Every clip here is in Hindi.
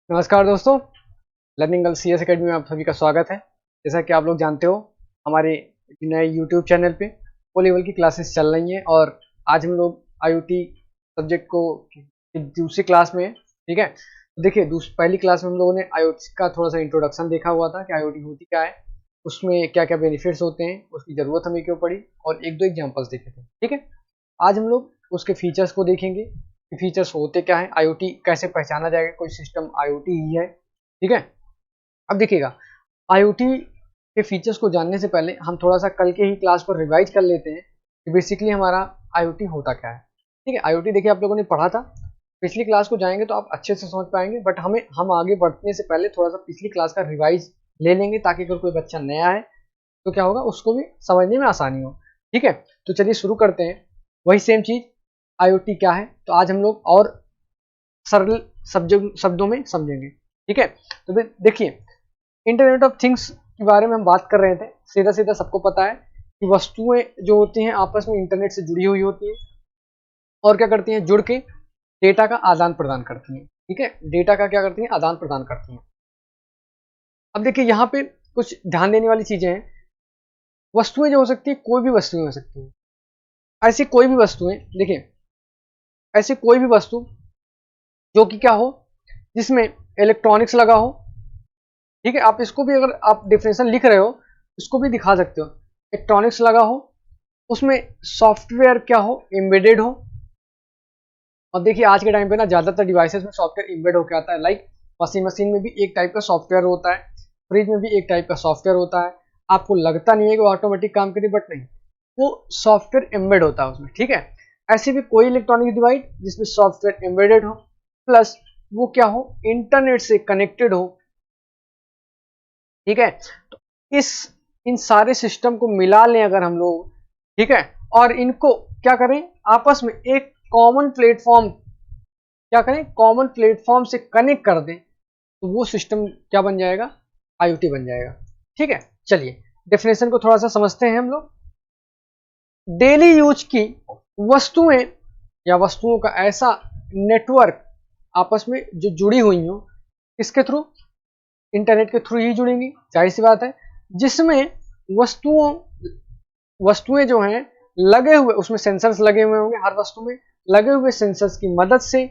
नमस्कार दोस्तों, लर्निंग गर्ल CS एकेडमी में आप सभी का स्वागत है। जैसा कि आप लोग जानते हो, हमारे नए यूट्यूब चैनल पे ओ लेवल की क्लासेस चल रही हैं और आज हम लोग IoT सब्जेक्ट को दूसरी क्लास में, ठीक है। तो देखिए, पहली क्लास में हम लोगों ने IoT का थोड़ा सा इंट्रोडक्शन देखा हुआ था कि IoT होती क्या है, उसमें क्या क्या बेनिफिट्स होते हैं, उसकी ज़रूरत हमें क्यों पड़ी, और एक दो एग्जाम्पल्स देखे थे, ठीक है। आज हम लोग उसके फीचर्स को देखेंगे कि फीचर्स होते क्या है, IoT कैसे पहचाना जाएगा कोई सिस्टम IoT ही है, ठीक है। अब देखिएगा, IoT के फीचर्स को जानने से पहले हम थोड़ा सा कल के ही क्लास को रिवाइज कर लेते हैं कि बेसिकली हमारा IoT होता क्या है, ठीक है। IoT देखिए, आप लोगों ने पढ़ा था, पिछली क्लास को जाएंगे तो आप अच्छे से समझ पाएंगे, बट हम आगे बढ़ने से पहले थोड़ा सा पिछली क्लास का रिवाइज ले लेंगे ताकि अगर कोई बच्चा नया है तो क्या होगा, उसको भी समझने में आसानी हो, ठीक है। तो चलिए शुरू करते हैं। वही सेम चीज, IoT क्या है, तो आज हम लोग और सरल शब्दों में समझेंगे, ठीक है। तो देखिए, इंटरनेट ऑफ थिंग्स के बारे में हम बात कर रहे थे। सीधा सीधा सबको पता है कि वस्तुएं जो होती हैं आपस में इंटरनेट से जुड़ी हुई होती हैं और क्या करती हैं, जुड़ के डेटा का आदान प्रदान करती हैं, ठीक है। डेटा का क्या करती हैं, आदान प्रदान करती हैं। अब देखिए, यहाँ पे कुछ ध्यान देने वाली चीजें हैं। वस्तुएं जो हो सकती है, कोई भी वस्तुएं हो सकती हैं। ऐसी कोई भी वस्तुएं, देखिए, ऐसी कोई भी वस्तु जो कि क्या हो, जिसमें इलेक्ट्रॉनिक्स लगा हो, ठीक है। आप इसको भी, अगर आप डिफिनेशन लिख रहे हो, इसको भी दिखा सकते हो। इलेक्ट्रॉनिक्स लगा हो, उसमें सॉफ्टवेयर क्या हो, एम्बेडेड हो। अब देखिए, आज के टाइम पे ना ज्यादातर डिवाइसेस में सॉफ्टवेयर एम्बेड होकर आता है। लाइक वॉशिंग मशीन में भी एक टाइप का सॉफ्टवेयर होता है, फ्रिज में भी एक टाइप का सॉफ्टवेयर होता है। आपको लगता नहीं है कि वो ऑटोमेटिक काम करे, बट नहीं, वो सॉफ्टवेयर एम्बेड होता है उसमें, ठीक है। ऐसे भी कोई इलेक्ट्रॉनिक डिवाइस जिसमें सॉफ्टवेयर एम्बेडेड हो, प्लस वो क्या हो, इंटरनेट से कनेक्टेड हो, ठीक है। तो इन सारे सिस्टम को मिला लें अगर हम लोग, ठीक है, और इनको क्या करें, आपस में एक कॉमन प्लेटफॉर्म, क्या करें, कॉमन प्लेटफॉर्म से कनेक्ट कर दें, तो वो सिस्टम क्या बन जाएगा, IoT बन जाएगा, ठीक है। चलिए, डेफिनेशन को थोड़ा सा समझते हैं हम लोग। डेली यूज की वस्तुएं या वस्तुओं का ऐसा नेटवर्क आपस में जो जुड़ी हुई हो, इसके थ्रू, इंटरनेट के थ्रू ही जुड़ेंगी, जाहिर सी बात है। जिसमें वस्तुएं जो हैं लगे हुए, उसमें सेंसर्स लगे हुए होंगे, हर वस्तु में लगे हुए सेंसर्स की मदद से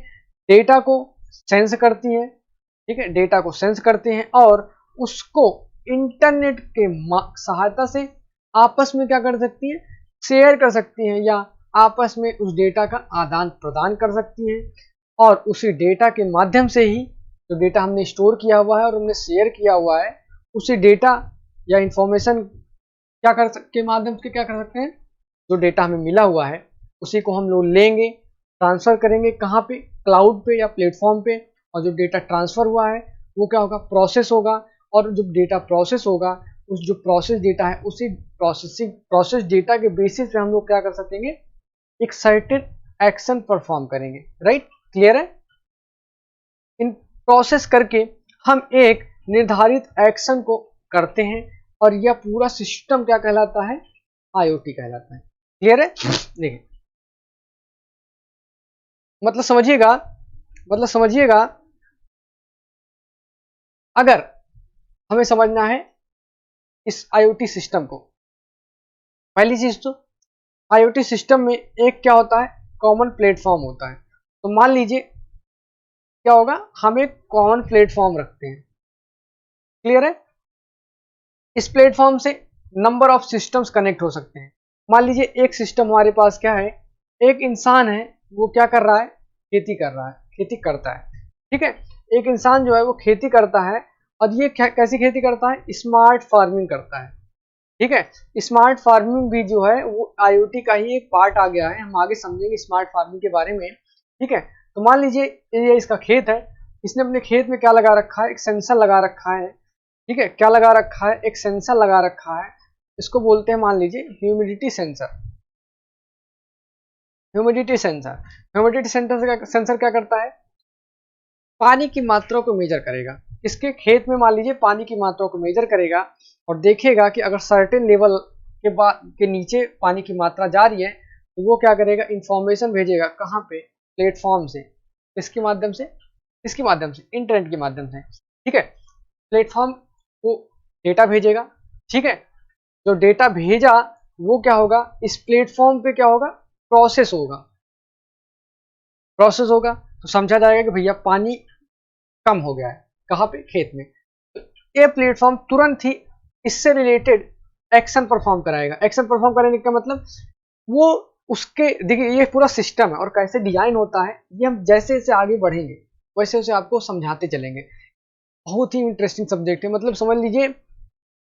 डेटा को सेंस करती हैं, ठीक है। डेटा को सेंस करते हैं और उसको इंटरनेट के सहायता से आपस में क्या कर सकती हैं, शेयर कर सकती हैं, या आपस में उस डेटा का आदान प्रदान कर सकती हैं। और उसी डेटा के माध्यम से ही, जो डेटा हमने स्टोर किया हुआ है और हमने शेयर किया हुआ है, उसी डेटा या इंफॉर्मेशन क्या कर के माध्यम से क्या कर सकते हैं, जो डेटा हमें मिला हुआ है उसी को हम लोग लेंगे, ट्रांसफर करेंगे, कहाँ पे, क्लाउड पे या प्लेटफॉर्म पे। और जो डेटा ट्रांसफर हुआ है वो क्या होगा, प्रोसेस होगा। और जो डेटा प्रोसेस होगा, उस जो प्रोसेस डेटा है, उसी प्रोसेस डेटा के बेसिस पे हम लोग क्या कर सकेंगे, एक सर्टेन एक्शन परफॉर्म करेंगे, राइट। क्लियर है। इन प्रोसेस करके हम एक निर्धारित एक्शन को करते हैं और यह पूरा सिस्टम क्या कहलाता है, IoT कहलाता है। क्लियर है। देखिए, मतलब समझिएगा, अगर हमें समझना है इस IoT सिस्टम को, पहली चीज तो IoT सिस्टम में एक क्या होता है, कॉमन प्लेटफॉर्म होता है। तो मान लीजिए क्या होगा, हम एक कॉमन प्लेटफॉर्म रखते हैं, क्लियर है। इस प्लेटफॉर्म से नंबर ऑफ सिस्टम्स कनेक्ट हो सकते हैं। मान लीजिए एक सिस्टम हमारे पास क्या है, एक इंसान है, वो क्या कर रहा है, खेती कर रहा है, खेती करता है, ठीक है। एक इंसान जो है वो खेती करता है, और ये कैसी खेती करता है, स्मार्ट फार्मिंग करता है, ठीक है। स्मार्ट फार्मिंग भी जो है वो IoT का ही एक पार्ट आ गया है। हम आगे समझेंगे स्मार्ट फार्मिंग के बारे में, ठीक है। तो मान लीजिए ये इसका खेत है, इसने अपने खेत में क्या लगा रखा है, एक सेंसर लगा रखा है, ठीक है। क्या लगा रखा है, एक सेंसर लगा रखा है, इसको बोलते हैं, मान लीजिए, humidity sensor. Humidity sensor, sensor क्या करता है, पानी की मात्रा को मेजर करेगा। इसके खेत में मान लीजिए पानी की मात्रा को मेजर करेगा और देखेगा कि अगर सर्टेन लेवल के नीचे पानी की मात्रा जा रही है, तो वो क्या करेगा, इंफॉर्मेशन भेजेगा, कहाँ पे, प्लेटफॉर्म से, इसके माध्यम से इसके माध्यम से, इंटरनेट के माध्यम से, ठीक है। प्लेटफॉर्म को डेटा भेजेगा, ठीक है। जो डेटा भेजा वो क्या होगा, इस प्लेटफॉर्म पे क्या होगा, प्रोसेस होगा, प्रोसेस होगा तो समझा जाएगा कि भैया पानी कम हो गया है, कहाँ पे, खेत में। तो ये प्लेटफॉर्म तुरंत ही इससे रिलेटेड एक्शन परफॉर्म कराएगा। एक्शन परफॉर्म कराने का मतलब वो उसके, देखिए ये पूरा सिस्टम है और कैसे डिजाइन होता है ये हम जैसे जैसे आगे बढ़ेंगे वैसे वैसे आपको समझाते चलेंगे। बहुत ही इंटरेस्टिंग सब्जेक्ट है, मतलब समझ लीजिए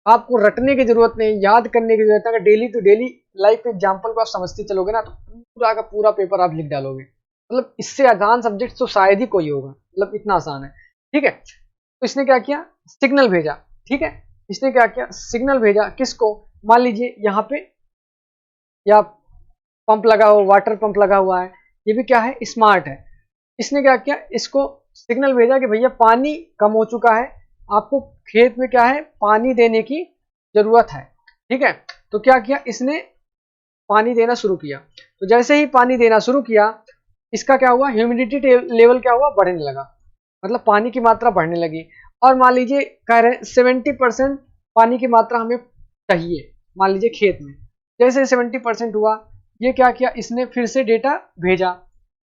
आपको रटने की जरूरत नहीं, याद करने की जरूरत है। अगर daily to daily life example को आप समझते चलोगे ना तो पूरा का पूरा पेपर आप लिख डालोगे। मतलब इससे आसान सब्जेक्ट तो शायद ही कोई होगा, मतलब इतना आसान है, ठीक है। तो इसने क्या किया, सिग्नल भेजा, ठीक है। इसने क्या किया, सिग्नल भेजा किसको, मान लीजिए यहाँ पे या पंप लगा हुआ, वाटर पंप लगा हुआ है, ये भी क्या है, स्मार्ट है। इसने क्या किया, इसको सिग्नल भेजा कि भैया पानी कम हो चुका है, आपको खेत में क्या है, पानी देने की जरूरत है, ठीक है। तो क्या किया, इसने पानी देना शुरू किया। तो जैसे ही पानी देना शुरू किया, इसका क्या हुआ, ह्यूमिडिटी लेवल क्या हुआ, बढ़ने लगा, मतलब पानी की मात्रा बढ़ने लगी। और मान लीजिए कह रहे हैं 70% पानी की मात्रा हमें चाहिए, मान लीजिए खेत में। जैसे 70% हुआ, ये क्या किया, इसने फिर से डेटा भेजा,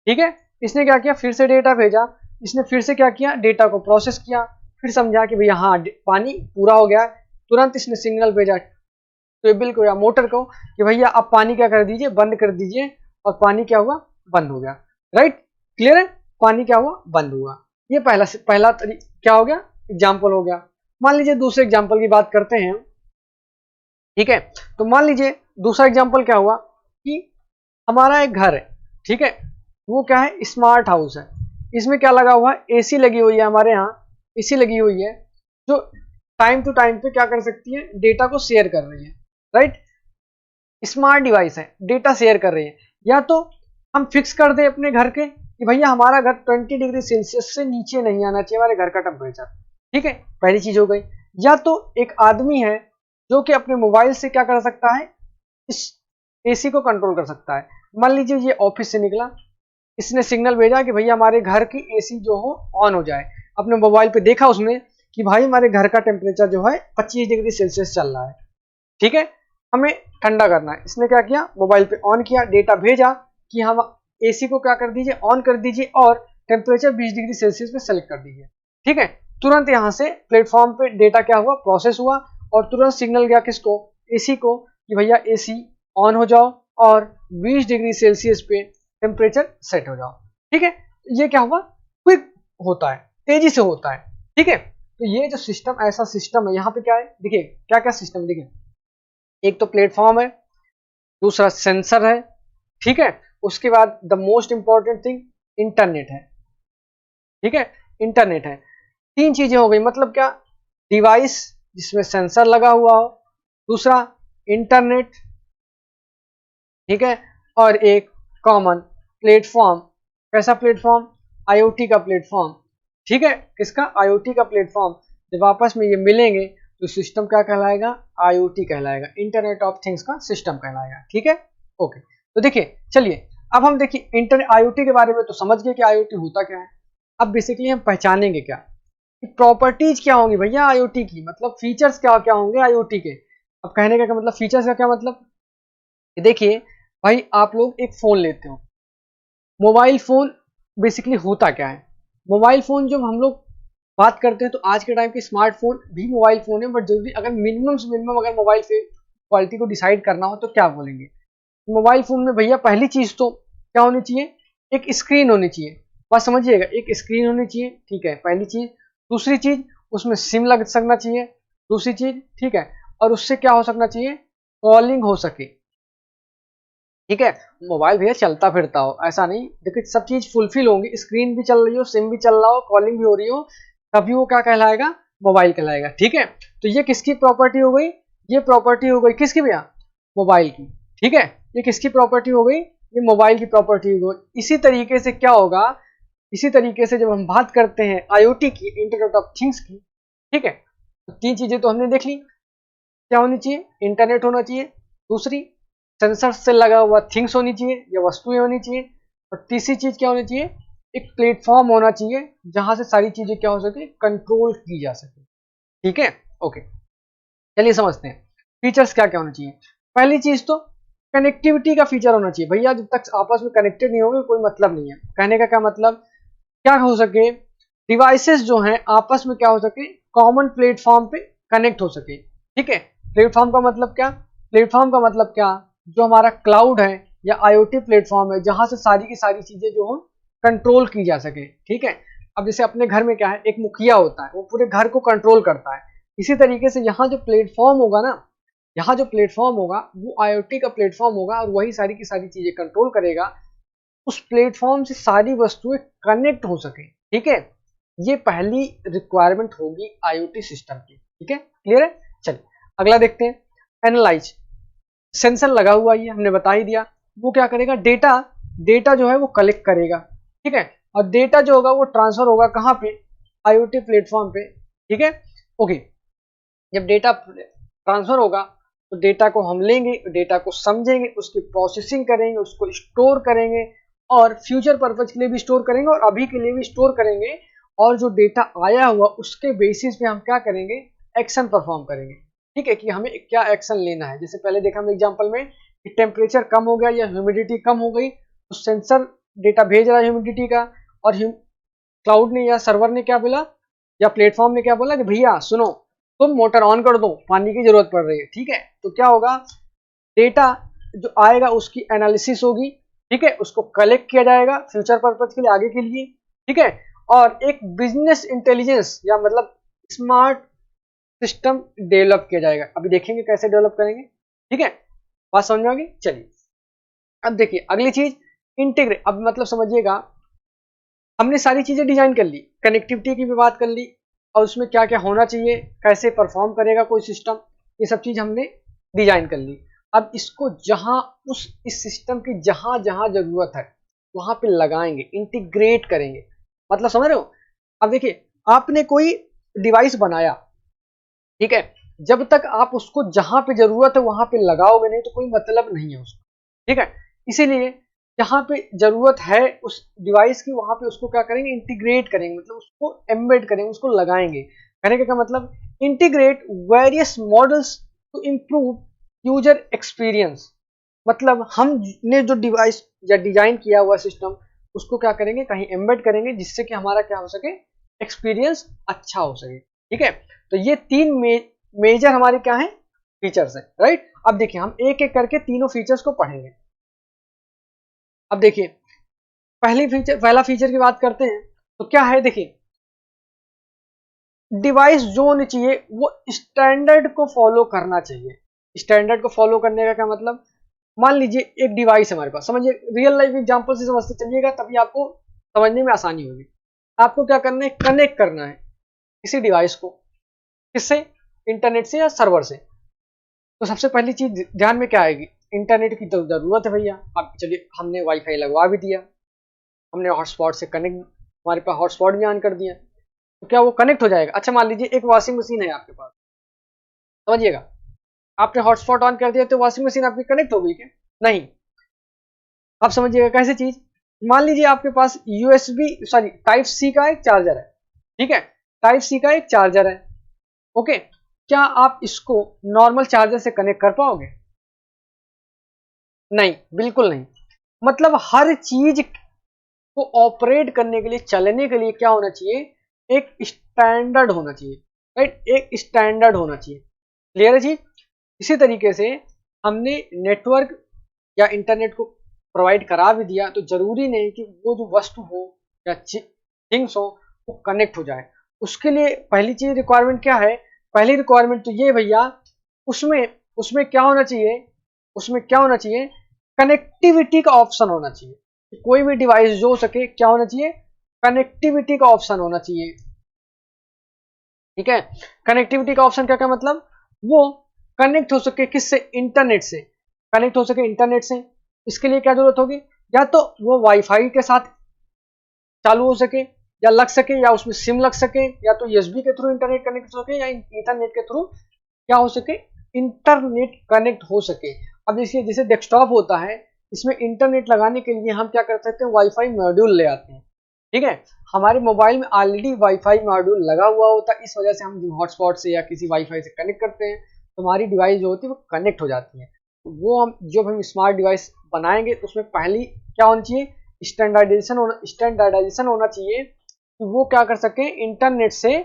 ठीक है। इसने क्या किया, फिर से डेटा भेजा, इसने फिर से क्या किया, डेटा को प्रोसेस किया, फिर समझा कि भैया हाँ पानी पूरा हो गया। तुरंत इसने सिग्नल भेजा ट्यूबवेल को या मोटर को कि भैया आप पानी क्या कर दीजिए, बंद कर दीजिए, और पानी क्या हुआ, बंद हो गया। राइट, क्लियर है, पानी क्या हुआ, बंद हुआ। ये पहला क्या हो गया, एग्जाम्पल हो गया। मान लीजिए दूसरे एग्जाम्पल की बात करते हैं, ठीक है। तो मान लीजिए दूसरा एग्जाम्पल क्या हुआ कि हमारा एक घर है, ठीक है, वो क्या है, स्मार्ट हाउस है। इसमें क्या लगा हुआ है, एसी लगी हुई है, हमारे यहाँ एसी लगी हुई है, जो टाइम टू टाइम पे क्या कर सकती है, डेटा को शेयर कर रही है। राइट, स्मार्ट डिवाइस है, डेटा शेयर कर रही है। या तो हम फिक्स कर दें अपने घर के कि भैया हमारा घर 20 डिग्री सेल्सियस से नीचे नहीं आना चाहिए हमारे घर का टेम्परेचर, ठीक है, पहली चीज हो गई। या तो एक आदमी है जो कि अपने मोबाइल से क्या कर सकता है, इस एसी को कंट्रोल कर सकता है। मान लीजिए ये ऑफिस से निकला, इसने सिग्नल भेजा कि भैया हमारे घर की एसी जो हो ऑन हो जाए। अपने मोबाइल पे देखा उसने कि भाई हमारे घर का टेम्परेचर जो है 25 डिग्री सेल्सियस चल रहा है, ठीक है, हमें ठंडा करना है। इसने क्या किया, मोबाइल पे ऑन किया, डेटा भेजा कि हम एसी को क्या कर दीजिए, ऑन कर दीजिए, और टेम्परेचर 20 डिग्री सेल्सियस पे सेलेक्ट कर दीजिए, ठीक है। तुरंत यहाँ से प्लेटफॉर्म पे डेटा क्या हुआ, प्रोसेस हुआ, और तुरंत सिग्नल गया किसको, एसी को, कि भैया एसी ऑन हो जाओ और 20 डिग्री सेल्सियस पे टेम्परेचर सेट हो जाओ, ठीक है। ये क्या हुआ, क्विक होता है, तेजी से होता है, ठीक है। तो ये जो सिस्टम, ऐसा सिस्टम है, यहाँ पे क्या है, देखिए क्या क्या सिस्टम, देखिए एक तो प्लेटफॉर्म है, दूसरा सेंसर है, ठीक है, उसके बाद the most important thing internet है, ठीक है, इंटरनेट है। तीन चीजें हो गई, मतलब क्या, डिवाइस जिसमें सेंसर लगा हुआ हो, दूसरा इंटरनेट, ठीक है, और एक कॉमन प्लेटफॉर्म। कैसा प्लेटफॉर्म, आईओटी का प्लेटफॉर्म, ठीक है, किसका, आईओटी का प्लेटफॉर्म। जब आपस में ये मिलेंगे तो सिस्टम क्या कहलाएगा, आईओटी कहलाएगा, इंटरनेट ऑफ थिंग्स का सिस्टम कहलाएगा, ठीक है। ओके, तो देखिए चलिए अब हम देखिए इंटरनेट आईओटी के बारे में तो समझ गए कि आईओटी होता क्या है। अब बेसिकली हम पहचानेंगे क्या, प्रॉपर्टीज क्या होंगी भैया आईओटी की, मतलब फीचर्स क्या क्या होंगे आईओटी के। अब कहने का मतलब, फीचर्स का क्या मतलब, देखिए भाई आप लोग एक फोन लेते हो, मोबाइल फोन बेसिकली होता क्या है, मोबाइल फोन जब हम लोग बात करते हैं तो आज के टाइम के स्मार्टफोन भी मोबाइल फोन है, बट जरूरी अगर मिनिमम से मिनिमम अगर मोबाइल से क्वालिटी को डिसाइड करना हो तो क्या बोलेंगे, मोबाइल फोन में भैया पहली चीज तो क्या होनी चाहिए, एक स्क्रीन होनी चाहिए, बात समझिएगा, एक स्क्रीन होनी चाहिए, ठीक है, पहली चीज। दूसरी चीज, उसमें सिम लग सकना चाहिए, दूसरी चीज, ठीक है, और उससे क्या हो सकना चाहिए, कॉलिंग हो सके, ठीक है। मोबाइल भैया चलता फिरता हो, ऐसा नहीं, देखिए सब चीज फुलफिल होंगी, स्क्रीन भी चल रही हो, सिम भी चल रहा हो, कॉलिंग भी हो रही हो, तभी वो क्या कहलाएगा, मोबाइल कहलाएगा, ठीक है। तो ये किसकी प्रॉपर्टी हो गई, ये प्रॉपर्टी हो गई किसकी भैया, मोबाइल की, ठीक है। ये किसकी प्रॉपर्टी हो गई, ये मोबाइल की प्रॉपर्टी हो गई। इसी तरीके से क्या होगा, इसी तरीके से जब हम बात करते हैं आईओटी की, इंटरनेट ऑफ थिंग्स की, ठीक है, तो तीन चीजें तो हमने देख ली, क्या होनी चाहिए, इंटरनेट होना चाहिए, दूसरी सेंसर से लगा हुआ थिंग्स होनी चाहिए या वस्तुएं होनी चाहिए, और तीसरी चीज क्या होनी चाहिए, एक प्लेटफॉर्म होना चाहिए जहां से सारी चीजें क्या हो सके, कंट्रोल की जा सके। ठीक है, ओके, चलिए समझते हैं फीचर्स क्या क्या होना चाहिए। पहली चीज तो कनेक्टिविटी का फीचर होना चाहिए भैया। जब तक आपस में कनेक्टेड नहीं होंगे कोई मतलब नहीं है। कहने का क्या मतलब, क्या हो सके, डिवाइसेस जो हैं आपस में क्या हो सके, कॉमन प्लेटफॉर्म पे कनेक्ट हो सके। ठीक है, प्लेटफॉर्म का मतलब क्या, प्लेटफॉर्म का मतलब क्या, जो हमारा क्लाउड है या आईओटी प्लेटफॉर्म है जहां से सारी की सारी चीजें जो हो कंट्रोल की जा सके। ठीक है, अब जैसे अपने घर में क्या है, एक मुखिया होता है, वो पूरे घर को कंट्रोल करता है। इसी तरीके से यहाँ जो प्लेटफॉर्म होगा ना, यहाँ जो प्लेटफॉर्म होगा वो आईओटी का प्लेटफॉर्म होगा और वही सारी की सारी चीजें कंट्रोल करेगा। उस प्लेटफॉर्म से सारी वस्तुएं कनेक्ट हो सके। ठीक है, ये पहली रिक्वायरमेंट होगी आईओटी सिस्टम की। ठीक है, क्लियर है। चलिए अगला देखते हैं, एनालाइज। सेंसर लगा हुआ है, हमने बता ही दिया। वो क्या करेगा, डेटा डेटा जो है वो कलेक्ट करेगा। ठीक है, और डेटा जो होगा वो ट्रांसफर होगा कहाँ पे, आईओटी प्लेटफॉर्म पे। ठीक है, ओके, जब डेटा ट्रांसफर होगा तो डेटा को हम लेंगे, डेटा को समझेंगे, उसकी प्रोसेसिंग करेंगे, उसको स्टोर करेंगे और फ्यूचर पर्पज के लिए भी स्टोर करेंगे और अभी के लिए भी स्टोर करेंगे। और जो डेटा आया हुआ उसके बेसिस पे हम क्या करेंगे, एक्शन परफॉर्म करेंगे। ठीक है, कि हमें क्या एक्शन लेना है। जैसे पहले देखा हम एग्जांपल में कि टेम्परेचर कम हो गया या ह्यूमिडिटी कम हो गई, तो सेंसर डेटा भेज रहा है ह्यूमिडिटी का, और क्लाउड ने या सर्वर ने क्या बोला, या प्लेटफॉर्म ने क्या बोला कि भैया सुनो, तुम मोटर ऑन कर दो, पानी की जरूरत पड़ रही है। ठीक है, तो क्या होगा, डेटा जो आएगा उसकी एनालिसिस होगी। ठीक है, उसको कलेक्ट किया जाएगा फ्यूचर पर्पज के लिए, आगे के लिए। ठीक है, और एक बिजनेस इंटेलिजेंस या मतलब स्मार्ट सिस्टम डेवलप किया जाएगा। अभी देखेंगे कैसे डेवलप करेंगे। ठीक है, बात समझ में आ गई। चलिए अब देखिए अगली चीज, इंटीग्रेट। अब मतलब समझिएगा, हमने सारी चीजें डिजाइन कर ली, कनेक्टिविटी की भी बात कर ली और उसमें क्या क्या होना चाहिए, कैसे परफॉर्म करेगा कोई सिस्टम, ये सब चीज हमने डिजाइन कर ली। अब इसको जहां इस सिस्टम की जहां जहां जरूरत है वहां पे लगाएंगे, इंटीग्रेट करेंगे। मतलब समझ रहे हो। अब देखिए आपने कोई डिवाइस बनाया, ठीक है, जब तक आप उसको जहां पे जरूरत है वहां पे लगाओगे नहीं तो कोई मतलब नहीं है उसका। ठीक है, इसीलिए जहां पे जरूरत है उस डिवाइस की वहां पे उसको क्या करेंगे, इंटीग्रेट करेंगे, मतलब उसको एम्बेड करेंगे, उसको लगाएंगे। कहने का क्या मतलब, integrate various models to improve user experience. मतलब हमने जो डिवाइस या डिजाइन किया हुआ सिस्टम उसको क्या करेंगे, कहीं एम्बेड करेंगे जिससे कि हमारा क्या हो सके, एक्सपीरियंस अच्छा हो सके। ठीक है, तो ये तीन मेजर हमारे क्या है, फीचर्स है, राइट। अब देखिए हम एक एक करके तीनों फीचर्स को पढ़ेंगे। अब देखिए पहला फीचर की बात करते हैं तो क्या है, देखिए डिवाइस जो होनी चाहिए वो स्टैंडर्ड को फॉलो करना चाहिए। स्टैंडर्ड को फॉलो करने का क्या मतलब, मान लीजिए एक डिवाइस है हमारे पास, समझिए रियल लाइफ एग्जांपल से समझते चलिएगा तभी आपको समझने में आसानी होगी। आपको क्या करना है, कनेक्ट करना है किसी डिवाइस को, किससे, इंटरनेट से या सर्वर से। तो सबसे पहली चीज ध्यान में क्या आएगी, इंटरनेट की तो जरूरत है भैया। अब चलिए हमने वाईफाई लगवा भी दिया, हमने हॉटस्पॉट से कनेक्ट, हमारे पास हॉटस्पॉट भी ऑन कर दिया, तो क्या वो कनेक्ट हो जाएगा। अच्छा मान लीजिए एक वॉशिंग मशीन है आपके पास, समझिएगा, आपने हॉटस्पॉट ऑन कर दिया तो वॉशिंग मशीन आपकी कनेक्ट हो गई क्या, नहीं। आप समझिएगा कैसे चीज, मान लीजिए आपके पास यूएसबी सॉरी टाइप सी का एक चार्जर है। ठीक है, टाइप सी का एक चार्जर है, ओके, क्या आप इसको नॉर्मल चार्जर से कनेक्ट कर पाओगे, नहीं, बिल्कुल नहीं। मतलब हर चीज को ऑपरेट करने के लिए, चलने के लिए क्या होना चाहिए, एक स्टैंडर्ड होना चाहिए, राइट, एक स्टैंडर्ड होना चाहिए। क्लियर है जी। इसी तरीके से हमने नेटवर्क या इंटरनेट को प्रोवाइड करा भी दिया तो जरूरी नहीं कि वो जो वस्तु हो या थिंग्स हो वो कनेक्ट हो जाए। उसके लिए पहली चीज रिक्वायरमेंट क्या है, पहली रिक्वायरमेंट तो ये भैया, उसमें उसमें क्या होना चाहिए, उसमें क्या होना चाहिए, कनेक्टिविटी का ऑप्शन होना चाहिए। कोई भी डिवाइस जो हो सके क्या होना चाहिए, कनेक्टिविटी का ऑप्शन होना चाहिए। ठीक है, कनेक्टिविटी का ऑप्शन क्या क्या मतलब, वो कनेक्ट हो सके किससे, इंटरनेट से, कनेक्ट हो सके इंटरनेट से। इसके लिए क्या जरूरत होगी, या तो वो वाईफाई के साथ चालू हो सके या लग सके, या उसमें सिम लग सके, या तो यूएसबी के थ्रू इंटरनेट कनेक्ट हो सके, या इंटरनेट के थ्रू क्या हो सके, इंटरनेट कनेक्ट हो सके। अब देखिए जैसे डेस्कटॉप होता है, इसमें इंटरनेट लगाने के लिए हम क्या कर सकते हैं, वाईफाई मॉड्यूल ले आते हैं। ठीक है, हमारे मोबाइल में ऑलरेडी वाईफाई मॉड्यूल लगा हुआ होता है, इस वजह से हम हॉटस्पॉट से या किसी वाईफाई से कनेक्ट करते हैं तो हमारी डिवाइस जो होती है वो कनेक्ट हो जाती है। वो हम जब हम स्मार्ट डिवाइस बनाएंगे तो उसमें पहली क्या होनी चाहिए, स्टैंडर्डाइजेशन होना चाहिए कि वो क्या कर सके, इंटरनेट से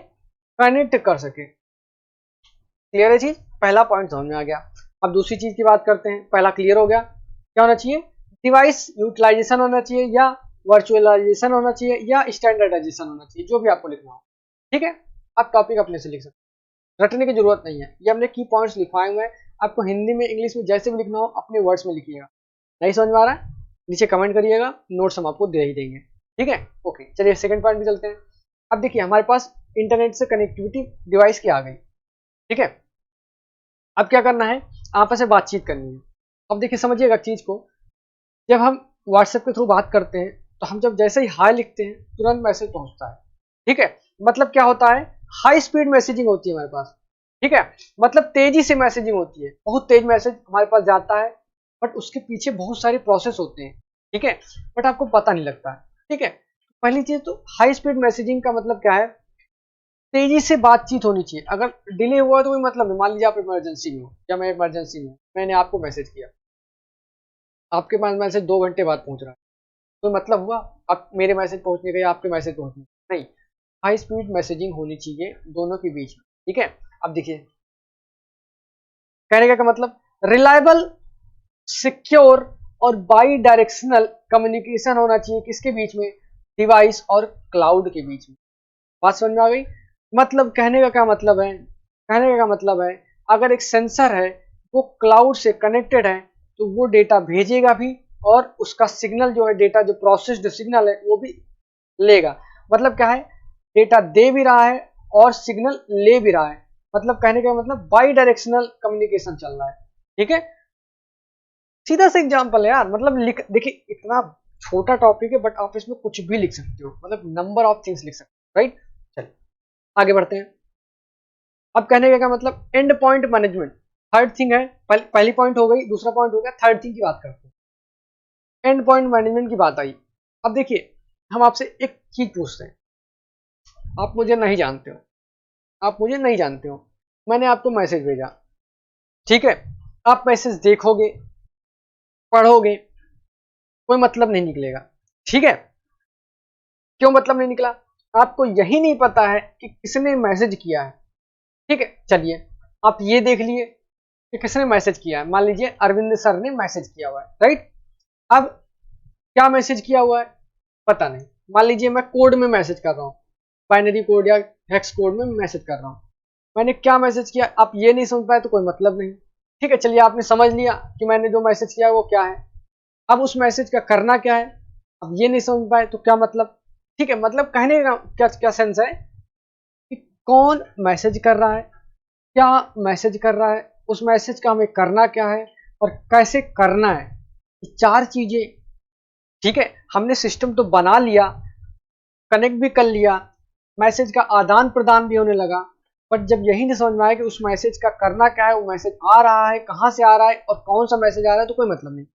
कनेक्ट कर सके। क्लियर है चीज, पहला पॉइंट समझ में आ गया। अब दूसरी चीज की बात करते हैं, पहला क्लियर हो गया, क्या होना चाहिए, डिवाइस यूटिलाइजेशन होना चाहिए या वर्चुअलाइजेशन होना चाहिए या स्टैंडर्डाइजेशन होना चाहिए, जो भी आपको लिखना हो। ठीक है, आप टॉपिक अपने से लिख सकते हैं, रटने की जरूरत नहीं है, ये हमने की पॉइंट्स लिखवाए हुए हैं, आपको हिंदी में इंग्लिश में जैसे भी लिखना हो अपने वर्ड्स में लिखिएगा। नहीं समझ में आ रहा है नीचे कमेंट करिएगा, नोट्स हम आपको दे ही देंगे। ठीक है, ओके, चलिए सेकंड पॉइंट भी चलते हैं। अब देखिए हमारे पास इंटरनेट से कनेक्टिविटी डिवाइस की आ गई। ठीक है, अब क्या करना है, आपस में बातचीत करनी है। अब देखिए समझिएगा चीज को, जब हम व्हाट्सएप के थ्रू बात करते हैं तो हम जब जैसे ही हाई लिखते हैं तुरंत मैसेज पहुंचता है। ठीक है, मतलब क्या होता है, हाई स्पीड मैसेजिंग होती है हमारे पास। ठीक है, मतलब तेजी से मैसेजिंग होती है, बहुत तेज मैसेज हमारे पास जाता है, बट उसके पीछे बहुत सारे प्रोसेस होते हैं। ठीक है, बट आपको पता नहीं लगता है। ठीक है, पहली चीज तो हाई स्पीड मैसेजिंग का मतलब क्या है, तेजी से बातचीत होनी चाहिए। अगर डिले हुआ तो कोई मतलब नहीं, मान लीजिए आप इमरजेंसी में हो या मैं इमरजेंसी में हूँ, मैंने आपको मैसेज किया, आपके पास मैसेज 2 घंटे बाद पहुंच रहा है, तो मतलब हुआ आप मेरे मैसेज पहुंचने का या आपके मैसेज पहुंचने का? नहीं, हाई स्पीड मैसेजिंग होनी चाहिए दोनों के बीच में। ठीक है, अब देखिए कहने का मतलब रिलायबल, सिक्योर और बाई डायरेक्शनल कम्युनिकेशन होना चाहिए, किसके बीच में, डिवाइस और क्लाउड के बीच में। बात समझ में आ गई, मतलब कहने का क्या मतलब है, कहने का क्या मतलब है, अगर एक सेंसर है वो क्लाउड से कनेक्टेड है तो वो डेटा भेजेगा भी और उसका सिग्नल जो है, डेटा जो प्रोसेस्ड सिग्नल है वो भी लेगा। मतलब क्या है, डेटा दे भी रहा है और सिग्नल ले भी रहा है, मतलब कहने का मतलब बाई डायरेक्शनल कम्युनिकेशन चल रहा है। ठीक है, सीधा सा एग्जांपल है यार, मतलब लिख देखिए इतना छोटा टॉपिक है बट आप इसमें कुछ भी लिख सकते हो, मतलब नंबर ऑफ थिंग्स लिख सकते हो। राइट, चलिए आगे बढ़ते हैं। अब कहने का क्या मतलब, and point management third thing है, पहली पॉइंट हो गई, दूसरा पॉइंट हो गया, थर्ड थिंग की बात करते हैं, एंड पॉइंट मैनेजमेंट की बात आई। अब देखिए हम आपसे एक चीज पूछते हैं, आप मुझे नहीं जानते हो, आप मुझे नहीं जानते हो, मैंने आपको मैसेज भेजा। ठीक है, आप मैसेज देखोगे, पढ़ोगे, कोई मतलब नहीं निकलेगा। ठीक है, क्यों मतलब नहीं निकला, आपको यही नहीं पता है कि किसने मैसेज किया है। ठीक है, चलिए आप ये देख लिए कि किसने मैसेज किया है, मान लीजिए अरविंद सर ने मैसेज किया हुआ है। राइट, अब क्या मैसेज किया हुआ है पता नहीं, मान लीजिए मैं कोड में मैसेज कर रहा हूँ, बाइनरी कोड या हेक्स कोड में मैसेज कर रहा हूँ, मैंने क्या मैसेज किया आप ये नहीं समझ पाए तो कोई मतलब नहीं। ठीक है, चलिए आपने समझ लिया कि मैंने जो मैसेज किया वो क्या है, अब उस मैसेज का करना क्या है, अब ये नहीं समझ पाए तो क्या मतलब। ठीक है, मतलब कहने का क्या क्या सेंस है कि कौन मैसेज कर रहा है, क्या मैसेज कर रहा है, उस मैसेज का हमें करना क्या है और कैसे करना है, ये चार चीजें। ठीक है, हमने सिस्टम तो बना लिया, कनेक्ट भी कर लिया, मैसेज का आदान प्रदान भी होने लगा, बट जब यही नहीं समझ में आया कि उस मैसेज का करना क्या है, वो मैसेज आ रहा है कहां से आ रहा है और कौन सा मैसेज आ रहा है, तो कोई मतलब नहीं।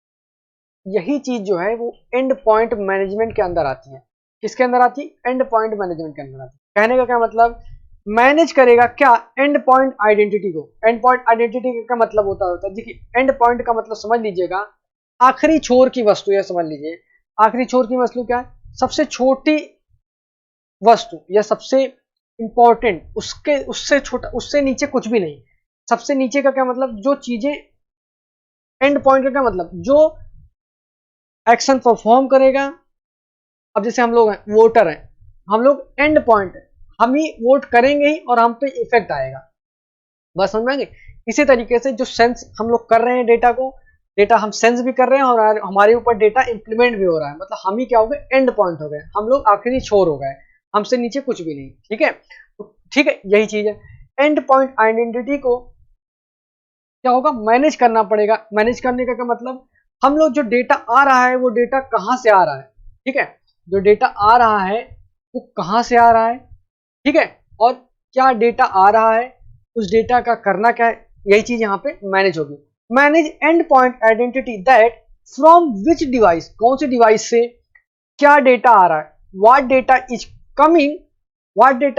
यही चीज जो है वो एंड पॉइंट मैनेजमेंट के अंदर आती है। किसके अंदर आती है, एंड पॉइंट मैनेजमेंट के अंदर आती है। कहने का क्या मतलब, मैनेज करेगा क्या, एंड पॉइंट आइडेंटिटी को। एंड पॉइंट आइडेंटिटी का मतलब होता है देखिए, एंड पॉइंट का मतलब समझ लीजिएगा, आखिरी छोर की वस्तु, यह समझ लीजिए आखिरी छोर की वस्तु क्या है, सबसे छोटी वस्तु या सबसे इंपॉर्टेंट, उसके उससे छोटा, उससे नीचे कुछ भी नहीं। सबसे नीचे का क्या मतलब, जो चीजें, एंड पॉइंट का क्या मतलब, जो एक्शन परफॉर्म करेगा। अब जैसे हम लोग हैं, वोटर हैं, हम लोग एंड पॉइंट है, हम ही वोट करेंगे ही और हम पे इफेक्ट आएगा। बस समझ में आएंगे। इसी तरीके से जो सेंस हम लोग कर रहे हैं डेटा को, डेटा हम सेंस भी कर रहे हैं और हमारे ऊपर डेटा इंप्लीमेंट भी हो रहा है, मतलब हम ही क्या हो गए, एंड पॉइंट हो गए, हम लोग आखिरी छोर हो गए, हमसे नीचे कुछ भी नहीं। ठीक है, तो ठीक है यही चीज है, एंड पॉइंट आइडेंटिटी को क्या होगा, मैनेज करना पड़ेगा। मैनेज करने का क्या मतलब, हम लोग जो डेटा आ रहा है वो डेटा कहां से आ रहा है। ठीक है, जो डेटा आ रहा है वो कहां से आ रहा है, ठीक है, और क्या डेटा आ रहा है, उस डेटा का करना क्या है, यही चीज यहाँ पे मैनेज होगी। Manage end point identity that from which device, कौन सी डिवाइस से क्या डेटा आ रहा है, what data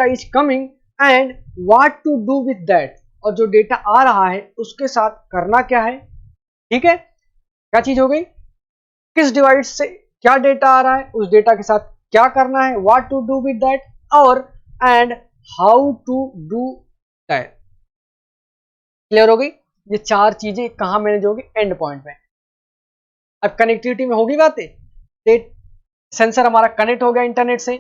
is coming and what to do with that, और जो डेटा आ रहा है उसके साथ करना क्या है। ठीक है, क्या चीज हो गई, किस डिवाइस से क्या डेटा आ रहा है, उस डेटा के साथ क्या करना है, what to do with that, और and how to do that. Clear हो गई, ये चार चीजें कहां मैनेज होगी, एंड पॉइंट में। अब कनेक्टिविटी में होगी बातें, सेंसर हमारा कनेक्ट हो गया इंटरनेट से,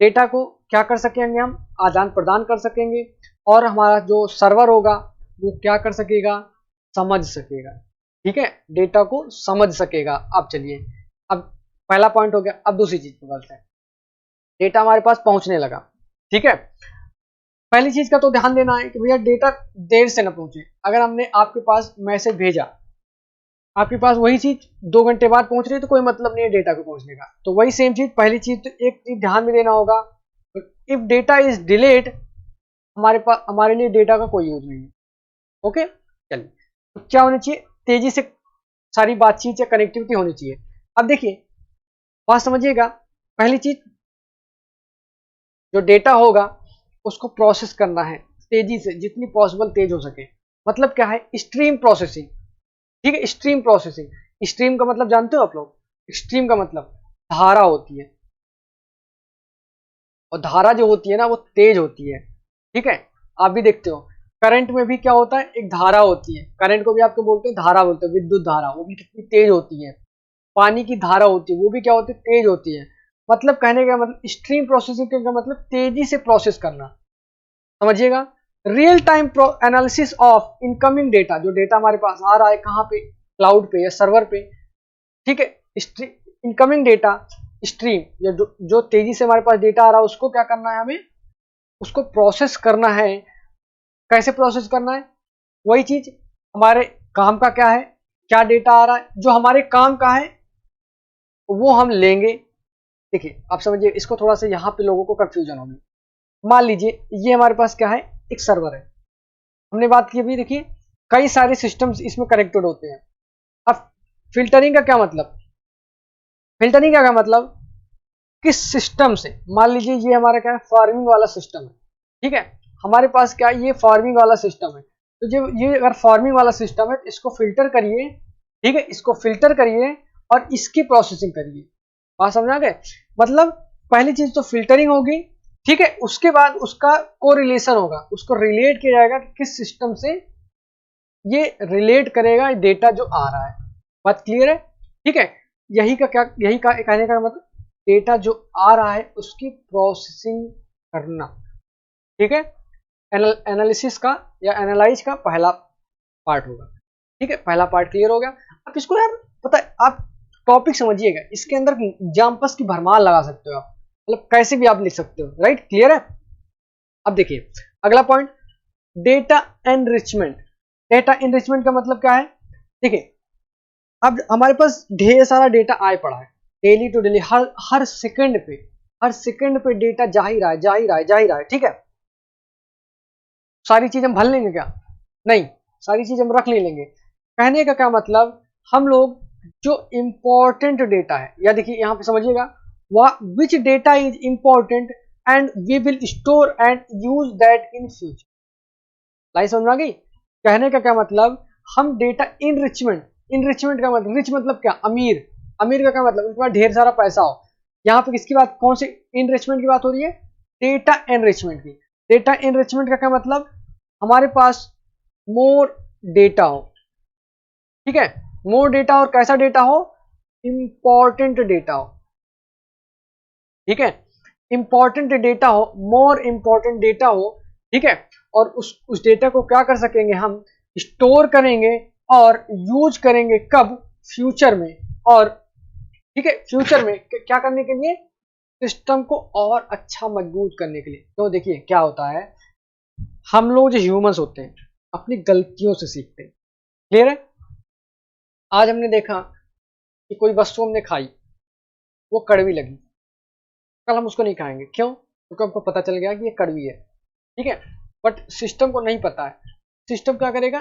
डेटा को क्या कर सकेंगे, हम आदान प्रदान कर सकेंगे, और हमारा जो सर्वर होगा वो क्या कर सकेगा, समझ सकेगा। ठीक है, डेटा को समझ सकेगा। अब चलिए, अब पहला पॉइंट हो गया। अब दूसरी चीज पे बोलते हैं, डेटा हमारे पास पहुंचने लगा। ठीक है, पहली चीज का तो ध्यान देना है कि भैया डेटा देर से ना पहुंचे। अगर हमने आपके पास मैसेज भेजा, आपके पास वही चीज 2 घंटे बाद पहुंच रही है तो कोई मतलब नहीं है डेटा को पहुंचने का। तो वही सेम चीज, पहली चीज तो एक चीज ध्यान में देना होगा, इफ डेटा इज डिलेड, हमारे लिए डेटा का कोई यूज नहीं है। ओके, चलिए, तो क्या होनी चाहिए, तेजी से सारी बातचीत या कनेक्टिविटी होनी चाहिए। अब देखिए, बात समझिएगा, पहली चीज जो डेटा होगा उसको प्रोसेस करना है तेजी से, जितनी पॉसिबल तेज हो सके। मतलब क्या है, स्ट्रीम प्रोसेसिंग। ठीक है, स्ट्रीम प्रोसेसिंग, स्ट्रीम का मतलब जानते हो आप लोग, स्ट्रीम का मतलब धारा होती है, और धारा जो होती है ना वो तेज होती है। ठीक है, आप भी देखते हो करंट में भी क्या होता है, एक धारा होती है, करंट को भी आपको बोलते हैं धारा, बोलते हैं विद्युत धारा, वो भी कितनी तेज होती है। पानी की धारा होती है, वो भी क्या होती है, तेज होती है। मतलब कहने का मतलब स्ट्रीम प्रोसेसिंग का मतलब तेजी से प्रोसेस करना, समझिएगा। Real time analysis of incoming data, जो डेटा हमारे पास आ रहा है कहाँ पे, क्लाउड पे या सर्वर पे। ठीक है, इनकमिंग डेटा स्ट्रीम, जो तेजी से हमारे पास डेटा आ रहा है उसको क्या करना है, हमें उसको प्रोसेस करना है। कैसे प्रोसेस करना है, वही चीज, हमारे काम का क्या है, क्या डेटा आ रहा है, जो हमारे काम का है वो हम लेंगे। देखिए आप समझिए इसको, थोड़ा सा यहाँ पे लोगों को कंफ्यूजन होगी। मान लीजिए ये हमारे पास क्या है, एक सर्वर है, हमने बात की अभी, देखिए कई सारे सिस्टम्स इसमें कनेक्टेड होते हैं। अब फिल्टरिंग का क्या मतलब, फिल्टरिंग का क्या मतलब, किस सिस्टम से, मान लीजिए ये हमारा क्या है, फार्मिंग वाला सिस्टम है। ठीक है, हमारे पास क्या है, ये फार्मिंग वाला सिस्टम है, तो जो ये अगर फार्मिंग वाला सिस्टम है तो इसको फिल्टर करिए। ठीक है, इसको फिल्टर करिए और इसकी प्रोसेसिंग करिए। बात समझ आ गए, मतलब पहली चीज तो फिल्टरिंग होगी। ठीक है, उसके बाद उसका कोरिलेशन होगा, उसको रिलेट किया जाएगा कि किस सिस्टम से ये रिलेट करेगा डेटा जो आ रहा है। बात क्लियर है। ठीक है, यही का कहने का मतलब, डेटा जो आ रहा है उसकी प्रोसेसिंग करना। ठीक है, एनालिसिस का या एनालाइज का पहला पार्ट होगा। ठीक है, पहला पार्ट क्लियर हो गया। अब इसको यार पता है, आप टॉपिक समझिएगा, इसके अंदर एग्जाम्पल्स की भरमार लगा सकते हो आप, मतलब कैसे भी आप लिख सकते हो। राइट, क्लियर है। अब देखिए अगला point, data enrichment. Data enrichment का मतलब क्या है, देखिए अब हमारे पास ढेर सारा डेटा आए पड़ा है, डेली टू डेली, हर सेकंड पे डेटा जा ही रहा है। ठीक है, सारी चीज हम भर लेंगे क्या, नहीं, सारी चीज हम रख नहीं लेंगे। कहने का क्या मतलब, हम लोग जो इंपॉर्टेंट डेटा है, या देखिए यहां पे समझिएगा, which data is important and we will store and use that in future. Line समझ में आ गई। कहने का क्या मतलब, हम डेटा इनरिचमेंट का मतलब, रिच मतलब क्या, अमीर, अमीर का क्या मतलब, उनके पास ढेर सारा पैसा हो। यहाँ पे किसकी बात, कौन सी इनरिचमेंट की बात हो रही है, डेटा एनरिचमेंट की। डेटा एनरिचमेंट का क्या मतलब, हमारे पास मोर डेटा हो। ठीक है, मोर डेटा, और कैसा डेटा हो, इंपॉर्टेंट डेटा हो। ठीक है, इंपॉर्टेंट डेटा हो, मोर इंपॉर्टेंट डेटा हो। ठीक है, और उस डेटा को क्या कर सकेंगे, हम स्टोर करेंगे और यूज करेंगे कब, फ्यूचर में। और ठीक है, फ्यूचर में क्या करने के लिए, सिस्टम को और अच्छा मजबूत करने के लिए। तो देखिए क्या होता है, हम लोग जो ह्यूमंस होते हैं अपनी गलतियों से सीखते हैं। क्लियर है, आज हमने देखा कि कोई वस्तु हमने खाई, वो कड़वी लगी, कल हम उसको नहीं खाएंगे, क्यों, क्योंकि हमको पता चल गया कि ये कड़वी है। ठीक है, बट सिस्टम को नहीं पता है, सिस्टम क्या करेगा,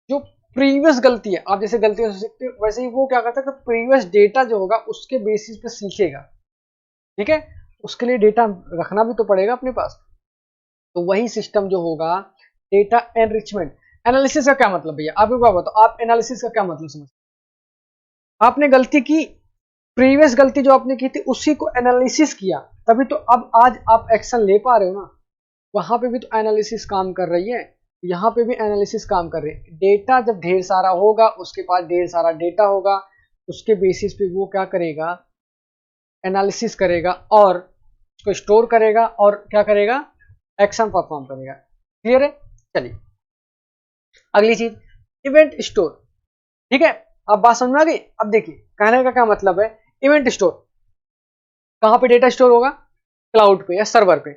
जो प्रीवियस गलती है, आप जैसे गलतियों से सीखते हो वैसे ही वो क्या करता है, प्रीवियस डेटा जो होगा उसके बेसिस पे सीखेगा। ठीक है, उसके लिए डेटा रखना भी तो पड़ेगा अपने पास। तो वही सिस्टम जो होगा डेटा एनरिचमेंट। एनालिसिस का क्या मतलब भैया, आपको क्या बताओ, आप एनालिसिस का क्या मतलब समझते? आपने गलती की, प्रीवियस गलती जो आपने की थी उसी को एनालिसिस किया, तभी तो अब आज आप एक्शन ले पा रहे हो ना। वहां पे भी तो एनालिसिस काम कर रही है, यहाँ पे भी एनालिसिस काम कर रही है। डेटा जब ढेर सारा होगा, उसके पास ढेर सारा डेटा होगा, उसके बेसिस पे वो क्या करेगा, एनालिसिस करेगा और उसको स्टोर करेगा और क्या करेगा, एक्शन परफॉर्म करेगा। क्लियर है? चलिए अगली चीज, इवेंट स्टोर। ठीक है, अब बात समझ में आ गई। अब देखिए कहने का क्या मतलब है, इवेंट स्टोर कहां पे डेटा स्टोर होगा, क्लाउड पे या सर्वर पे।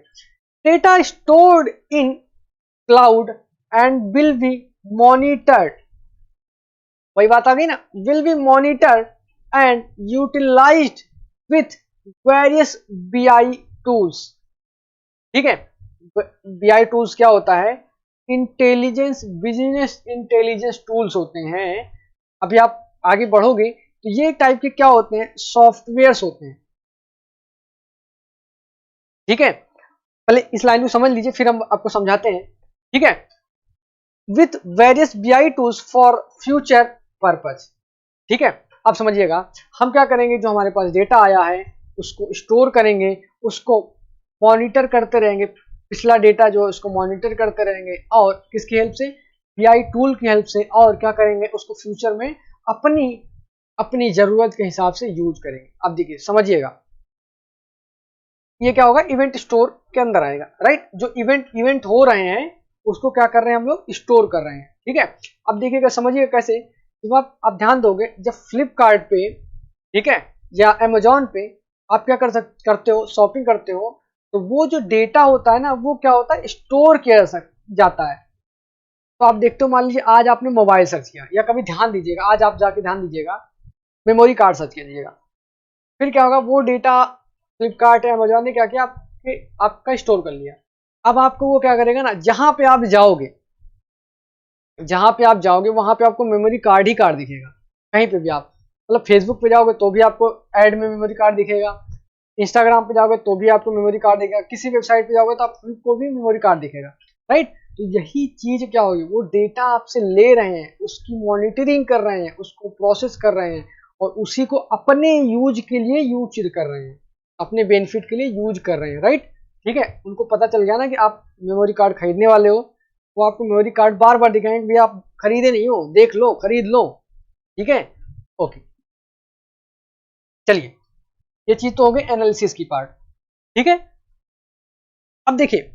Data stored in cloud and will be monitored, वही बात आ गई ना, will be monitored and utilised with various BI tools. ठीक है, बीआई टूल्स क्या होता है, इंटेलिजेंस, बिजनेस इंटेलिजेंस टूल्स होते हैं। अभी आप आगे बढ़ोगे तो ये टाइप के क्या होते हैं, सॉफ्टवेयर्स होते हैं। ठीक है, पहले इस लाइन को समझ लीजिए फिर हम आपको समझाते हैं। ठीक है, with various BI tools for future purpose. ठीक है, अब समझिएगा हम क्या करेंगे, जो हमारे पास डेटा आया है उसको स्टोर करेंगे, उसको मॉनिटर करते रहेंगे, पिछला डेटा जो है उसको मॉनिटर करते रहेंगे और किसकी हेल्प से, बीआई टूल की हेल्प से, और क्या करेंगे, उसको फ्यूचर में अपनी अपनी जरूरत के हिसाब से यूज करेंगे। अब देखिए समझिएगा, ये क्या होगा, इवेंट स्टोर के अंदर आएगा। राइट, जो इवेंट हो रहे हैं उसको क्या कर रहे हैं हम लोग, स्टोर कर रहे हैं। ठीक है, अब देखिएगा समझिएगा कैसे, जब आप ध्यान दोगे, जब फ्लिपकार्ट पे, ठीक है, या अमेजोन पे आप क्या करते हो, शॉपिंग करते हो, तो वो जो डेटा होता है ना, वो क्या होता है, स्टोर किया जाता है। तो आप देखते हो, मान लीजिए आज आपने मोबाइल सर्च किया, या कभी ध्यान दीजिएगा, आज आप जाके ध्यान दीजिएगा, मेमोरी कार्ड सर्च कीजिएगा, फिर क्या होगा, वो डेटा फ्लिपकार्ट या अमेजोन ने क्या किया, आपका स्टोर कर लिया। अब आपको वो क्या करेगा ना, जहां पे आप जाओगे वहां पे आपको मेमोरी कार्ड ही कार्ड दिखेगा। कहीं पे भी आप, मतलब फेसबुक पे जाओगे तो भी आपको ऐड में मेमोरी कार्ड दिखेगा, इंस्टाग्राम पे जाओगे तो भी आपको मेमोरी कार्ड दिखेगा, किसी वेबसाइट पे जाओगे तो आपको भी मेमोरी कार्ड दिखेगा। राइट, तो यही चीज क्या होगी, वो डेटा आपसे ले रहे हैं, उसकी मॉनिटरिंग कर रहे हैं, उसको प्रोसेस कर रहे हैं और उसी को अपने यूज के लिए यूज कर रहे हैं, अपने बेनिफिट के लिए यूज कर रहे हैं। राइट, ठीक है, उनको पता चल गया ना कि आप मेमोरी कार्ड खरीदने वाले हो, वो आपको मेमोरी कार्ड बार बार दिखाएंगे, भैया आप खरीदे नहीं हो, देख लो, खरीद लो। ठीक है, ओके, चलिए ये चीज तो हो गई एनालिसिस की पार्ट। ठीक है, अब देखिए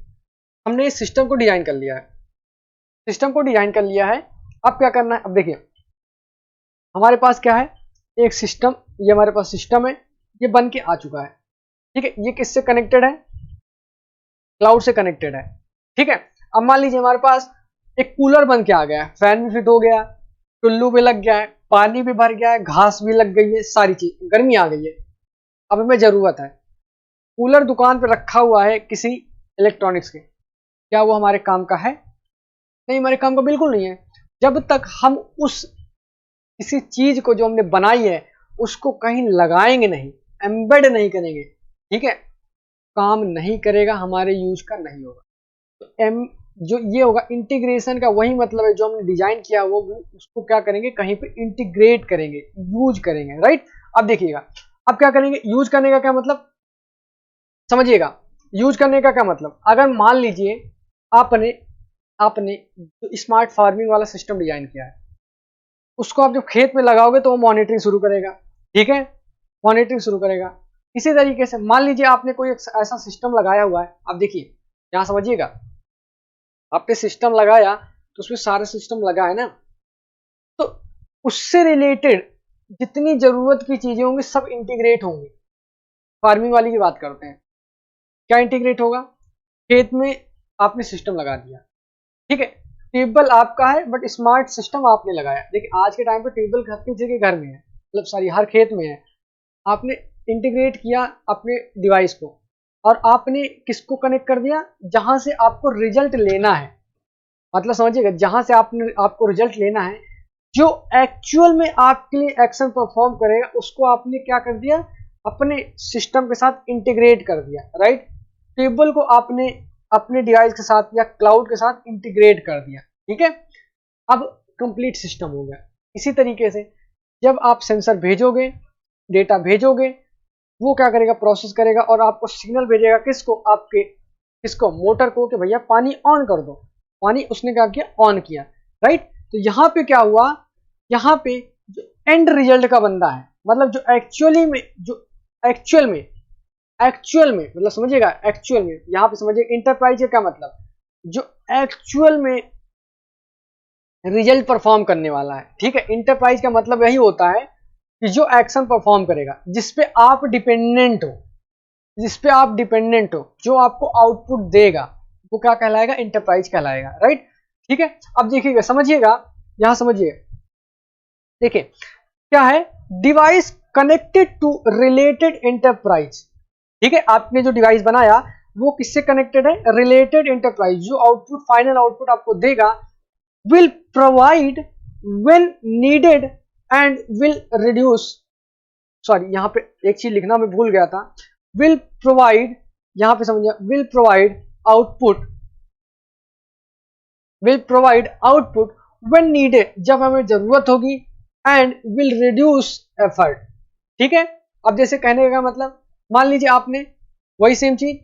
हमने इस सिस्टम को डिजाइन कर लिया है, अब क्या करना है, अब देखिए हमारे पास क्या है, एक सिस्टम, ये हमारे पास सिस्टम है, ये बन के आ चुका है। ठीक है, ये किससे कनेक्टेड है, क्लाउड से कनेक्टेड है। ठीक है, अब मान लीजिए हमारे पास एक कूलर बन के आ गया है, फैन भी फिट हो गया, टुल्लू भी लग गया है, पानी भी भर गया है, घास भी लग गई है, सारी चीज, गर्मी आ गई है। अब हमें जरूरत है, कूलर दुकान पे रखा हुआ है किसी इलेक्ट्रॉनिक्स के, क्या वो हमारे काम का है, नहीं, हमारे काम का बिल्कुल नहीं है। जब तक हम उस किसी चीज को जो हमने बनाई है उसको कहीं लगाएंगे नहीं, एम्बेड नहीं करेंगे, ठीक है, काम नहीं करेगा, हमारे यूज का नहीं होगा। तो एम जो ये होगा इंटीग्रेशन का वही मतलब है, जो हमने डिजाइन किया वो उसको क्या करेंगे, कहीं पे इंटीग्रेट करेंगे, यूज करेंगे। राइट, अब देखिएगा, अब क्या करेंगे, यूज करने का क्या मतलब समझिएगा, यूज करने का क्या मतलब, अगर मान लीजिए आपने आपने जो स्मार्ट फार्मिंग वाला सिस्टम डिजाइन किया है, उसको आप जब खेत में लगाओगे तो वो मॉनिटरिंग शुरू करेगा। ठीक है, मॉनिटरिंग शुरू करेगा। इसी तरीके से मान लीजिए आपने कोई ऐसा सिस्टम लगाया हुआ है, आप देखिए यहां समझिएगा, आपने सिस्टम लगाया तो उसमें सारे सिस्टम लगा है ना, तो उससे रिलेटेड जितनी जरूरत की चीजें होंगी सब इंटीग्रेट होंगी। फार्मिंग वाली की बात करते हैं, क्या इंटीग्रेट होगा, खेत में आपने सिस्टम लगा दिया, ठीक है, टेबल आपका है बट स्मार्ट सिस्टम आपने लगाया। देखिए आज के टाइम पे टेबल हर किसी के घर में है, मतलब सॉरी हर खेत में है, आपने इंटीग्रेट किया अपने डिवाइस को और आपने किसको कनेक्ट कर दिया, जहां से आपको रिजल्ट लेना है, मतलब समझिएगा जहां से आपको रिजल्ट लेना है, जो एक्चुअल में आपके लिए एक्शन परफॉर्म करेगा उसको आपने क्या कर दिया, अपने सिस्टम के साथ इंटीग्रेट कर दिया, राइट। टेबल को आपने अपने डिवाइस के साथ या क्लाउड के साथ इंटीग्रेट कर दिया, ठीक है। अब कंप्लीट सिस्टम हो गया। इसी तरीके से जब आप सेंसर भेजोगे, डेटा भेजोगे, वो क्या करेगा, प्रोसेस करेगा और आपको सिग्नल भेजेगा किसको, किसको, मोटर को, कि भैया पानी ऑन कर दो। पानी उसने क्या किया, ऑन किया, राइट। तो यहाँ पे क्या हुआ, यहाँ पे जो एंड रिजल्ट का बंदा है, मतलब जो एक्चुअल में मतलब समझिएगा, एक्चुअल में यहाँ पे समझिए इंटरप्राइज का क्या मतलब, जो एक्चुअल में रिजल्ट परफॉर्म करने वाला है, ठीक है। इंटरप्राइज का मतलब यही होता है कि जो एक्शन परफॉर्म करेगा, जिसपे आप डिपेंडेंट हो, जो आपको आउटपुट देगा, वो क्या कहलाएगा, इंटरप्राइज कहलाएगा, राइट। ठीक है, अब देखिएगा, समझिएगा, यहां समझिए, देखिए क्या है, device connected to related enterprise, ठीक है। आपने जो डिवाइस बनाया वो किससे कनेक्टेड है, रिलेटेड इंटरप्राइज। जो आउटपुट, फाइनल आउटपुट आपको देगा, will provide when needed and will reduce, sorry यहाँ पे एक चीज लिखना मैं भूल गया था, will provide, यहाँ पे समझिए, will provide output when needed, जब हमें जरूरत होगी, and will reduce effort, ठीक है। अब जैसे कहने का मतलब, मान लीजिए आपने वही सेम चीज,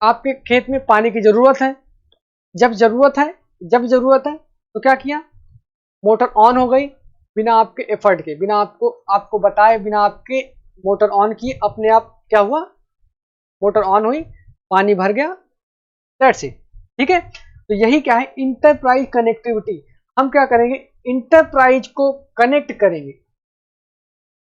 आपके खेत में पानी की जरूरत है, जब जरूरत है तो क्या किया, मोटर ऑन हो गई, बिना आपके एफर्ट के, बिना आपको बताए, बिना आपके मोटर ऑन की, अपने आप क्या हुआ, मोटर ऑन हुई, पानी भर गया, दैट्स इट, ठीक है। तो यही क्या है, इंटरप्राइज कनेक्टिविटी। हम क्या करेंगे, इंटरप्राइज को कनेक्ट करेंगे,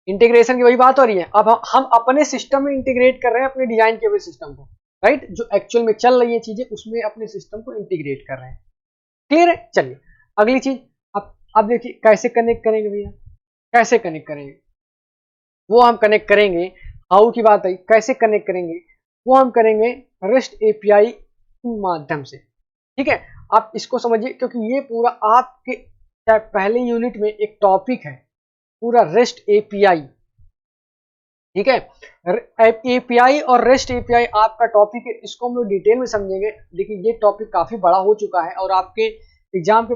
इंटीग्रेशन की वही बात हो रही है। अब हम अपने सिस्टम में इंटीग्रेट कर रहे हैं अपने डिजाइन किए हुए सिस्टम को, राइट। जो एक्चुअल में चल रही है चीजें, उसमें अपने सिस्टम को इंटीग्रेट कर रहे हैं, क्लियर है। चलिए अगली चीज, अब देखिए कैसे कनेक्ट करेंगे भैया, कैसे कनेक्ट करेंगे, वो हम कनेक्ट करेंगे, हाउ की बात आई, कैसे कनेक्ट करेंगे, वो हम करेंगे रेस्ट एपीआई के माध्यम से, ठीक है। आप इसको समझिए, क्योंकि ये पूरा आपके पहले यूनिट में एक टॉपिक है, पूरा रेस्ट एपीआई, ठीक है। एपीआई और रेस्ट एपीआई आपका टॉपिक है, इसको हम लोग डिटेल में समझेंगे। देखिए ये टॉपिक काफी बड़ा हो चुका है और आपके एग्जाम के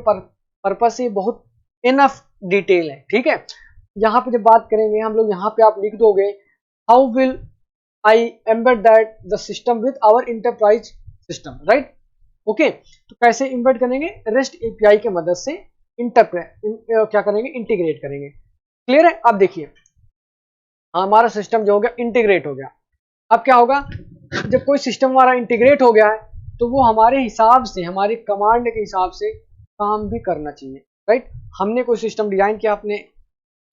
पर्पस से बहुत इनफ डिटेल है, ठीक है। यहाँ पे जब बात करेंगे हम लोग, यहाँ पे आप लिख दोगे, how will I embed that the system with our enterprise system, right. Okay, तो कैसे एम्बेड करेंगे, रेस्ट एपीआई के मदद से क्या करेंगे, इंटीग्रेट करेंगे, क्लियर है। अब देखिए हमारा सिस्टम जो हो गया, इंटीग्रेट हो गया। अब क्या होगा, जब कोई सिस्टम हमारा इंटीग्रेट हो गया है, तो वो हमारे हिसाब से, हमारे कमांड के हिसाब से काम भी करना चाहिए, राइट। हमने कोई सिस्टम डिजाइन किया अपने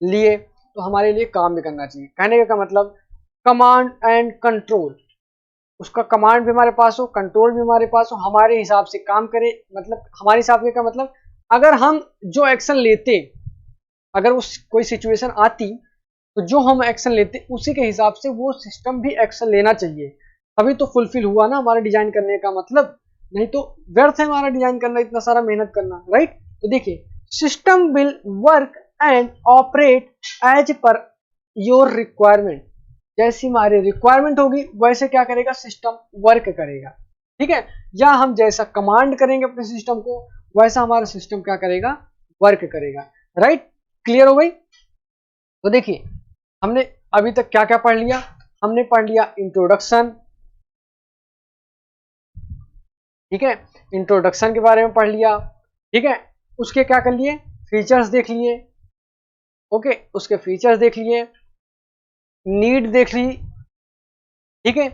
लिए, तो हमारे लिए काम भी करना चाहिए। कहने का मतलब, कमांड एंड कंट्रोल, उसका कमांड भी हमारे पास हो, कंट्रोल भी हमारे पास हो, हमारे हिसाब से काम करे। मतलब हमारे हिसाब से का मतलब, अगर हम जो एक्शन लेते, अगर उस कोई सिचुएशन आती, तो जो हम एक्शन लेते उसी के हिसाब से वो सिस्टम भी एक्शन लेना चाहिए, तभी तो फुलफिल हुआ ना हमारा डिजाइन करने का मतलब, नहीं तो व्यर्थ है हमारा डिजाइन करना, इतना सारा मेहनत करना, राइट। तो देखिए, system will work and operate as per your requirement, जैसी हमारी रिक्वायरमेंट होगी वैसे क्या करेगा, सिस्टम वर्क करेगा, ठीक है। या हम जैसा कमांड करेंगे अपने सिस्टम को, वैसा हमारा सिस्टम क्या करेगा, वर्क करेगा, राइट। क्लियर हो गई। तो देखिए हमने अभी तक क्या क्या पढ़ लिया, हमने पढ़ लिया इंट्रोडक्शन, ठीक है, इंट्रोडक्शन के बारे में पढ़ लिया, ठीक है। उसके क्या कर लिए, फीचर्स देख लिए, ओके, उसके फीचर्स देख लिए, नीड देख ली, ठीक है,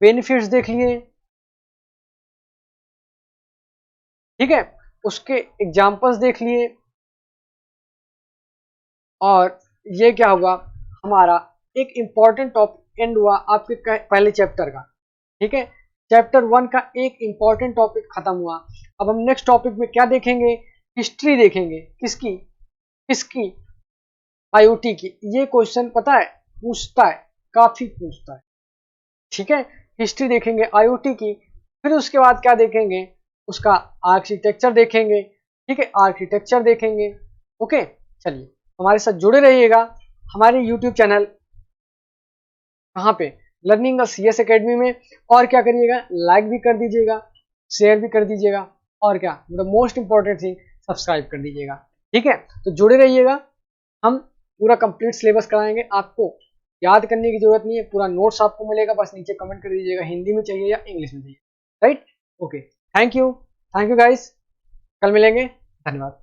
बेनिफिट्स देख लिए, ठीक है, उसके एग्जांपल्स देख लिए, और ये क्या हुआ, हमारा एक इंपॉर्टेंट टॉपिक एंड हुआ आपके पहले चैप्टर का, ठीक है। चैप्टर 1 का एक इंपॉर्टेंट टॉपिक खत्म हुआ। अब हम नेक्स्ट टॉपिक में क्या देखेंगे, हिस्ट्री देखेंगे, किसकी आईओटी की। ये क्वेश्चन पता है पूछता है, काफी पूछता है, ठीक है। हिस्ट्री देखेंगे आईओटी की, फिर उसके बाद क्या देखेंगे, उसका आर्किटेक्चर देखेंगे, ठीक है, आर्किटेक्चर देखेंगे, ओके। चलिए हमारे साथ जुड़े रहिएगा, हमारे यूट्यूब चैनल कहाँ पे, लर्निंग CS एकेडमी में। और क्या करिएगा, लाइक भी कर दीजिएगा, शेयर भी कर दीजिएगा, और क्या मतलब मोस्ट इंपॉर्टेंट थिंग सब्सक्राइब कर दीजिएगा। ठीक है, तो जुड़े रहिएगा, हम पूरा कंप्लीट सिलेबस कराएंगे। आपको याद करने की जरूरत नहीं है, पूरा नोट्स आपको मिलेगा, बस नीचे कमेंट कर दीजिएगा हिंदी में चाहिए या इंग्लिश में चाहिए। Right, okay, thank you guys, कल मिलेंगे, धन्यवाद।